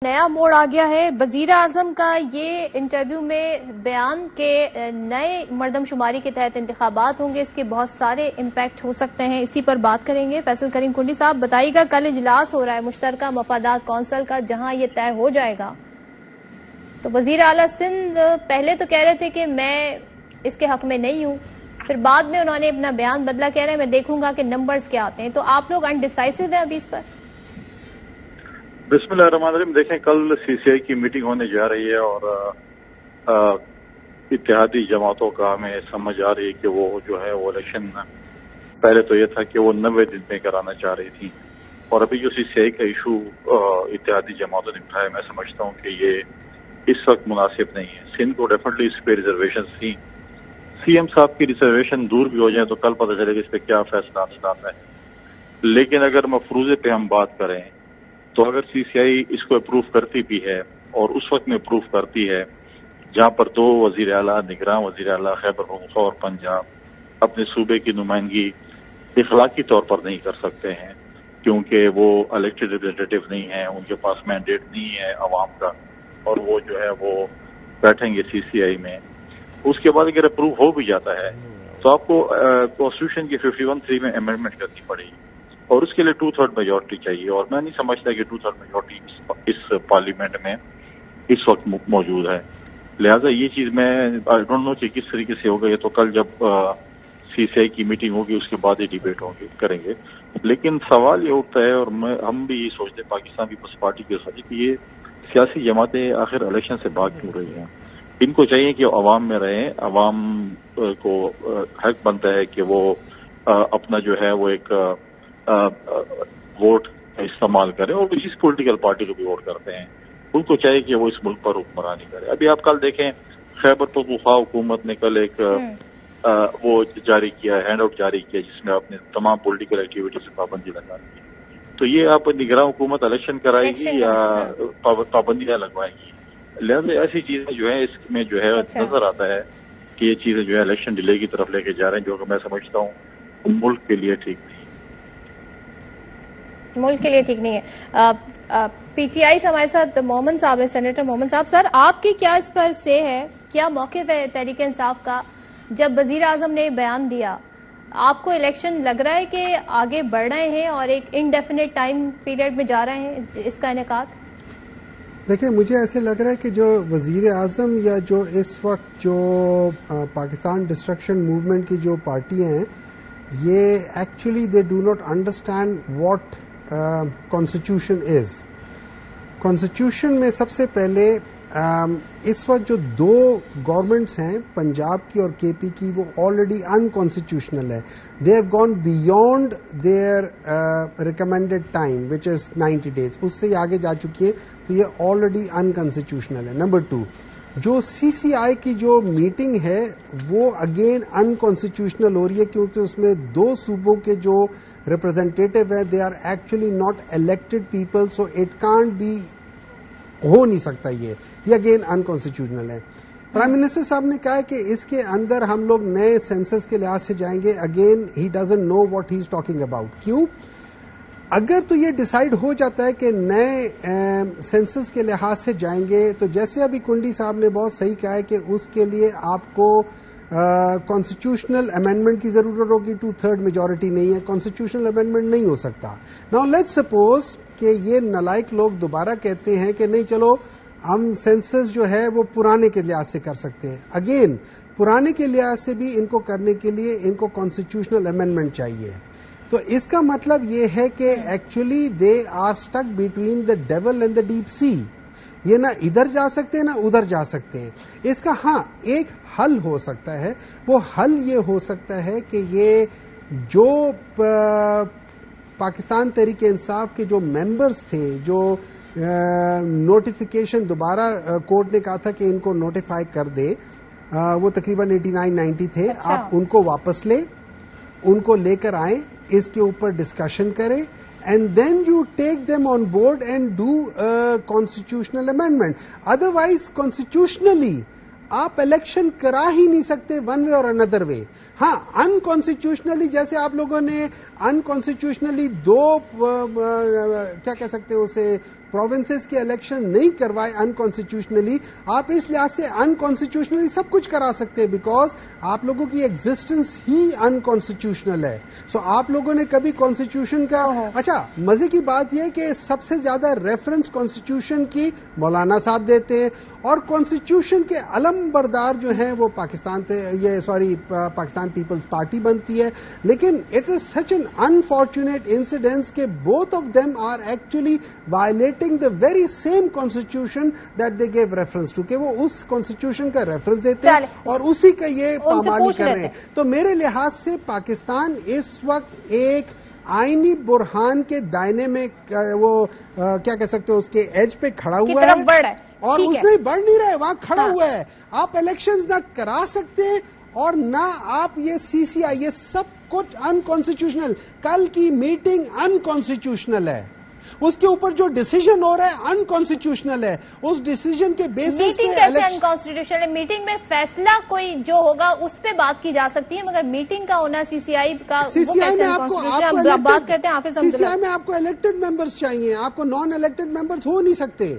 نیا موڑ آ گیا ہے وزیر اعظم کا یہ انٹرویو میں بیان کے نئے مردم شماری کے تحت انتخابات ہوں گے، اس کے بہت سارے امپیکٹ ہو سکتے ہیں، اسی پر بات کریں گے۔ فیصل کریم کنڈی صاحب بتائیے گا، کل اجلاس ہو رہا ہے مشترکہ مفادات کونسل کا، جہاں یہ طے ہو جائے گا۔ تو وزیر اعلیٰ سندھ پہلے تو کہہ رہے تھے کہ میں اس کے حق میں نہیں ہوں، پھر بعد میں انہوں نے اپنا بیان بدلا، کہہ رہے ہیں میں دیکھوں گا کہ نمبرز کیا آتے ہیں۔ تو آپ لوگ انڈیسائسو ہیں ابھی اس پر؟ بسم اللہ الرحمن الرحیم۔ دیکھیں، کل سی سی آئی کی میٹنگ ہونے جا رہی ہے اور اتحادی جماعتوں کا ہمیں سمجھ آ رہی ہے کہ وہ جو ہے وہ الیکشن پہلے تو یہ تھا کہ وہ 90 دن میں کرانا چاہ رہی تھی، اور ابھی جو سی سی آئی کا ایشو اتحادی جماعتوں نے اٹھایا، میں سمجھتا ہوں کہ یہ اس وقت مناسب نہیں ہے۔ سندھ کو ڈیفینیٹلی اس پہ ریزرویشن تھی، سی ایم صاحب کی ریزرویشن دور بھی ہو جائیں تو کل پتہ چلے گا اس پہ کیا فیصلہ آتا ہے۔ لیکن اگر مفروضے پہ ہم بات کریں تو اگر سی سی آئی اس کو اپروو کرتی بھی ہے اور اس وقت میں اپروو کرتی ہے جہاں پر دو وزیر اعلیٰ، نگراں وزیر اعلیٰ خیبر پختونخوا اور پنجاب اپنے صوبے کی نمائندگی اخلاقی طور پر نہیں کر سکتے ہیں کیونکہ وہ الیکٹڈ ریپرزینٹیٹو نہیں ہیں، ان کے پاس مینڈیٹ نہیں ہے عوام کا، اور وہ جو ہے وہ بیٹھیں گے سی سی آئی میں، اس کے بعد اگر اپروو ہو بھی جاتا ہے تو آپ کو کانسٹیٹیوشن کی 51(3) میں امینڈمنٹ کرنی پڑے گی، اور اس کے لیے 2/3 میجورٹی چاہیے، اور میں نہیں سمجھتا کہ 2/3 میجورٹی اس پارلیمنٹ میں اس وقت موجود ہے۔ لہٰذا یہ چیز میں آئی ڈونٹ نو کہ کس طریقے سے ہوگا، یہ تو کل جب سی سی آئی کی میٹنگ ہوگی اس کے بعد ہی ڈیبیٹ کریں گے۔ لیکن سوال یہ اٹھتا ہے، اور ہم بھی یہ سوچتے ہیں پاکستان پیپلز پارٹی کے ساتھ، کہ یہ سیاسی جماعتیں آخر الیکشن سے بھاگ کیوں رہی ہیں؟ ان کو چاہیے کہ عوام میں رہیں، عوام کو حق بنتا ہے کہ وہ اپنا جو ہے وہ ایک ووٹ استعمال کریں، اور جس پولیٹیکل پارٹی کو بھی ووٹ کرتے ہیں ان کو چاہیے کہ وہ اس ملک پر حکمرانی کرے۔ ابھی آپ کل دیکھیں، خیبر پختونخوا حکومت نے کل ایک وہ جاری کیا، ہینڈ آؤٹ جاری کیا، جس میں آپ نے تمام پولیٹیکل ایکٹیویٹی سے پابندی لگا دی۔ تو یہ آپ نگراں حکومت الیکشن کرائے گی یا پابندیاں لگوائے گی؟ لہٰذا ایسی چیزیں جو ہیں اس میں جو ہے نظر آتا ہے کہ یہ چیزیں جو ہے الیکشن ڈیلے کی طرف لے کے جا رہے ہیں، جو کہ میں سمجھتا ہوں ملک کے لیے ٹھیک نہیں، ملک کے لیے ٹھیک نہیں ہے۔ پی ٹی آئی سے ہمارے ساتھ محمد صاحب ہے، سینیٹر محمد صاحب۔ سر، آپ کی کیا اس پر سے ہے، کیا موقف ہے تحریک انصاف کا؟ جب وزیر اعظم نے بیان دیا، آپ کو الیکشن لگ رہا ہے کہ آگے بڑھ رہے ہیں اور ایک انڈیفینٹ ٹائم پیریڈ میں جا رہے ہیں اس کا انعقاد؟ دیکھیں، مجھے ایسے لگ رہا ہے کہ جو وزیر اعظم یا جو اس وقت جو پاکستان ڈسٹرکشن موومنٹ کی جو پارٹیاں ہیں، یہ actually they do not understand what constitution is. Constitution میں سب سے پہلے اس وقت جو دو گورنمنٹس ہیں، پنجاب کی اور کے پی کی، وہ آلریڈی انکانسٹیٹیوشنل ہے۔ They have gone beyond their recommended time which is 90 days، اس سے آگے جا چکی ہے، تو یہ آلریڈی انکانسٹیٹیوشنل ہے۔ نمبر 2، جو سی سی آئی کی جو میٹنگ ہے وہ اگین انکانسٹیٹیوشنل ہو رہی ہے، کیونکہ اس میں دو صوبوں کے جو ریپرزینٹیٹو ہیں، they are actually not elected people, so it can't be, ہو نہیں سکتا، یہ اگین انکانسٹیٹیوشنل ہے۔ پرائم منسٹر صاحب نے کہا ہے کہ اس کے اندر ہم لوگ نئے سینسس کے لحاظ سے جائیں گے، again he doesn't know what he is talking about. کیوں؟ اگر تو یہ ڈیسائیڈ ہو جاتا ہے کہ نئے سینسس کے لحاظ سے جائیں گے، تو جیسے ابھی کنڈی صاحب نے بہت صحیح کہا ہے کہ اس کے لیے آپ کو کانسٹیٹیوشنل امینڈمنٹ کی ضرورت ہوگی، 2/3 میجورٹی نہیں ہے، کانسٹیٹیوشنل امینڈمنٹ نہیں ہو سکتا۔ ناؤ لیٹس سپوز کہ یہ نالائق لوگ دوبارہ کہتے ہیں کہ نہیں، چلو ہم سینسس جو ہے وہ پرانے کے لحاظ سے کر سکتے ہیں۔ اگین پرانے کے لحاظ سے بھی ان کو کرنے کے لیے ان کو کانسٹیٹیوشنل امینڈمنٹ چاہیے، تو اس کا مطلب یہ ہے کہ actually they are stuck between the devil and the deep sea, یہ نہ ادھر جا سکتے ہیں نہ ادھر جا سکتے ہیں۔ اس کا ہاں ایک حل ہو سکتا ہے، وہ حل یہ ہو سکتا ہے کہ یہ جو پاکستان تحریک انصاف کے جو ممبرز تھے، جو نوٹیفیکیشن دوبارہ کورٹ نے کہا تھا کہ ان کو نوٹیفائی کر دے، وہ تقریباً 89-90 تھے، آپ ان کو واپس لیں، ان کو لے کر آئیں، اس کے اوپر ڈسکشن کریں، and then you take them on board and do constitutional amendment. Otherwise constitutionally آپ الیکشن کرا ہی نہیں سکتے ون وے اور اندر وے۔ ہاں انکانسٹیٹیوشنلی جیسے آپ لوگوں نے انکانسٹیٹیوشنلی دو کیا کہہ سکتے ہیں اسے پروونسز کے الیکشن نہیں کروائے انکانسٹیٹیوشنلی. آپ اس لحاظ سے انکانسٹیٹیوشنلی سب کچھ کرا سکتے ہیں بیکاز آپ لوگوں کی ایگزسٹنس ہی انکانسٹیٹیوشنل ہے. سو آپ لوگوں نے کبھی کانسٹیٹیوشن کا اچھا مزے کی بات یہ کہ سب سے زیادہ ریفرنس کانسٹیٹیوشن کی مولانا صاحب دیتے ہیں اور کانسٹیٹیوشن کے علم بردار جو ہیں وہ پاکستان پیپلز پارٹی بنتی ہے. لیکن it is such an unfortunate incidence کہ both of them are actually violating the very same constitution that they gave reference to, کہ وہ اس کانسٹیٹیوشن کا ریفرنس دیتے ہیں اور اسی کا یہ پامالی کر رہے ہیں. تو میرے لحاظ سے پاکستان اس وقت ایک آئینی برہان کے دائنے میں وہ کیا کہہ سکتے ہو اس کے ایج پہ کھڑا ہوا ہے اور اس میں بڑھ نہیں رہا ہے, وہاں کھڑا ہوا ہے. آپ الیکشنز نہ کرا سکتے اور نہ آپ یہ سی سی آئی, یہ سب کچھ انکانسٹیٹیوشنل. کل کی میٹنگ انکانسٹیٹیوشنل ہے, اس کے اوپر جو ڈیسیجن ہو رہا ہے انکانسٹیٹیوشنل ہے. اس ڈیسیجن کے بیسس پہ میٹنگ کیسے انکانسٹیٹیوشنل ہے؟ میٹنگ میں فیصلہ کوئی جو ہوگا اس پہ بات کی جا سکتی ہے, مگر میٹنگ کا ہونا سی سی آئی کا سی سی آئی میں بات کرتے ہیں. سی سی آئی میں آپ کو الیکٹڈ ممبرز چاہیے, آپ کو نان الیکٹڈ ممبرز ہو نہیں سکتے.